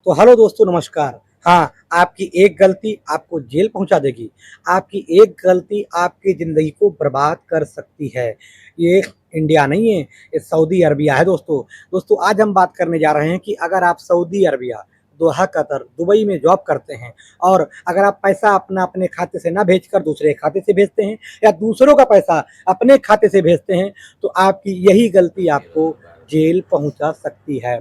तो हेलो दोस्तों, नमस्कार। हाँ, आपकी एक गलती आपको जेल पहुंचा देगी। आपकी एक गलती आपकी ज़िंदगी को बर्बाद कर सकती है। ये इंडिया नहीं है, ये सऊदी अरबिया है दोस्तों। दोस्तों, आज हम बात करने जा रहे हैं कि अगर आप सऊदी अरबिया, दोहा, कतर, दुबई में जॉब करते हैं और अगर आप पैसा अपने खाते से ना भेजकर दूसरे खाते से भेजते हैं या दूसरों का पैसा अपने खाते से भेजते हैं, तो आपकी यही गलती आपको जेल पहुंचा सकती है।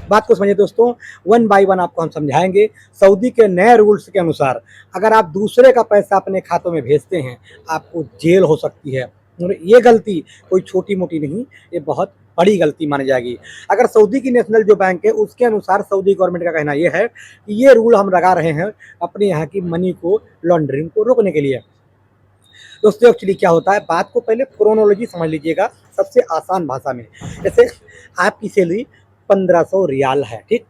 बात को समझिए दोस्तों, वन बाय वन आपको हम समझाएंगे। सऊदी के नए रूल्स के अनुसार अगर आप दूसरे का पैसा अपने खातों में भेजते हैं, आपको जेल हो सकती है। और ये गलती कोई छोटी मोटी नहीं, ये बहुत बड़ी गलती मानी जाएगी। अगर सऊदी की नेशनल जो बैंक है उसके अनुसार सऊदी गवर्नमेंट का कहना ये है कि ये रूल हम लगा रहे हैं अपने यहाँ की मनी को, लॉन्ड्रिंग को रोकने के लिए। दोस्तों, एक्चुअली क्या होता है, बात को पहले क्रोनोलॉजी समझ लीजिएगा सबसे आसान भाषा में। जैसे आपकी सैलरी 1500 रियाल है, ठीक।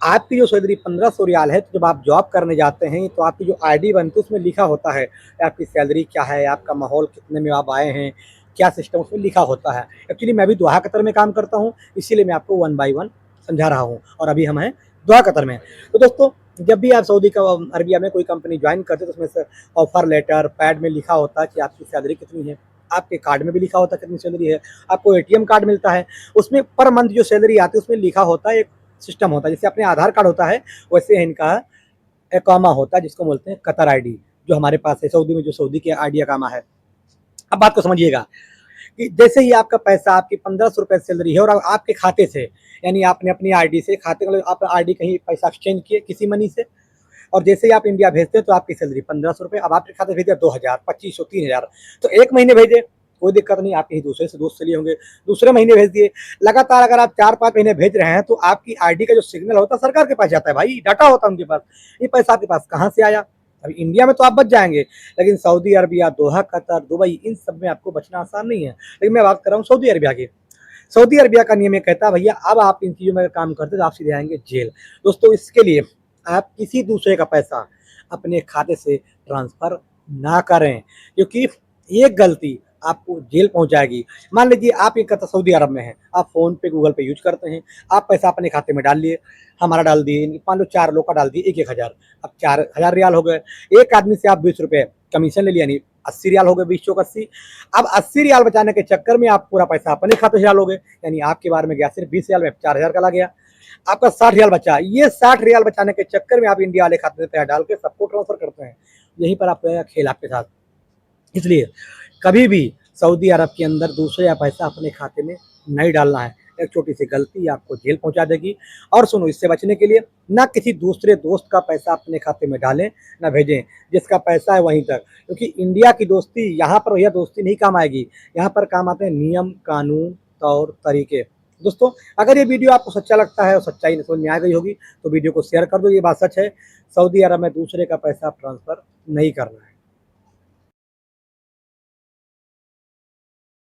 आपकी जो सैलरी 1500 रियाल है, तो जब आप जॉब करने जाते हैं तो आपकी जो आईडी बनती है उसमें लिखा होता है आपकी सैलरी क्या है, आपका माहौल कितने में आप आए हैं, क्या सिस्टम उसमें लिखा होता है। एक्चुअली मैं भी दोहा कतर में काम करता हूँ, इसीलिए मैं आपको वन बाय वन समझा रहा हूँ और अभी हम हैं दोहा कतर में। तो दोस्तों, जब भी आप सऊदी का अरबिया में कोई कंपनी ज्वाइन करते हैं तो उसमें से ऑफर लेटर पैड में लिखा होता है कि आपकी सैलरी कितनी है, आपके कार्ड में भी लिखा होता है कितनी सैलरी है। आपको एटीएम कार्ड मिलता है, उसमें पर मंथ जो सैलरी आती है उसमें लिखा होता है, एक सिस्टम होता है। जैसे अपने आधार कार्ड होता है वैसे इनका एकामा होता है जिसको बोलते हैं कतर आईडी, जो हमारे पास है सऊदी में, जो सऊदी के आईडी एकामा है। अब बात को समझिएगा कि जैसे ही आपका पैसा, आपकी 1500 रुपये सैलरी है और आपके खाते से, यानी आपने अपनी आईडी से खाते, मतलब आप आईडी कहीं पैसा एक्सचेंज किए किसी मनी से, और जैसे ही आप इंडिया भेजते हैं तो आपकी सैलरी 1500 रुपये, अब आपके खाते भेजे 2000, 2500, 3000, तो एक महीने भेजे कोई दिक्कत नहीं, आप कहीं दूसरे से दोस्त से लिए होंगे, दूसरे महीने भेज दिए। लगातार अगर आप 4-5 महीने भेज रहे हैं तो आपकी आईडी का जो सिग्नल होता है सरकार के पास जाता है, भाई डाटा होता है उनके पास। ये पैसा आपके पास कहाँ से आया? अभी इंडिया में तो आप बच जाएंगे, लेकिन सऊदी अरबिया, दोहा, कतर, दुबई, इन सब में आपको बचना आसान नहीं है। लेकिन मैं बात कर रहा हूँ सऊदी अरबिया की। सऊदी अरबिया का नियम ये कहता है, भैया अब आप इन चीज़ों में काम करते तो आप सीधे आएंगे जेल। दोस्तों, इसके लिए आप किसी दूसरे का पैसा अपने खाते से ट्रांसफ़र ना करें, क्योंकि ये गलती आपको जेल पहुंचाएगी। मान लीजिए आप एक सऊदी अरब में हैं, आप फ़ोन पे, गूगल पे यूज़ करते हैं, आप पैसा अपने खाते में डाल लिए, हमारा डाल दिए, मान लो 4 लोग का डाल दिए 1-1 हज़ार, अब 4000 रियाल हो गए। एक आदमी से आप 20 रुपये कमीशन ले लिया, यानी 80 रियाल हो गए, 20 चौक 80। अब 80 रियाल बचाने के चक्कर में आप पूरा पैसा अपने खाते से डालोगे, यानी आपके बारे में गया सिर्फ 20 रियाल में 4000 का ला गया, आपका 60 रियाल बचा। ये 60 रियाल बचाने के चक्कर में आप इंडिया वाले खाते में पैसा डाल के सबको ट्रांसफर करते हैं। यहीं पर आपका खेल आपके साथ। इसलिए कभी भी सऊदी अरब के अंदर दूसरे का पैसा अपने खाते में नहीं डालना है। एक छोटी सी गलती आपको जेल पहुंचा देगी। और सुनो, इससे बचने के लिए ना किसी दूसरे दोस्त का पैसा अपने खाते में डालें, ना भेजें। जिसका पैसा है वहीं तक, क्योंकि इंडिया की दोस्ती यहाँ पर, भैया दोस्ती नहीं काम आएगी। यहाँ पर काम आते हैं नियम, कानून, तौर तरीके। दोस्तों, अगर ये वीडियो आपको सच्चा लगता है और सच्चाई समझ में आ गई होगी तो वीडियो को शेयर कर दो। ये बात सच है, सऊदी अरब में दूसरे का पैसा ट्रांसफ़र नहीं करना है।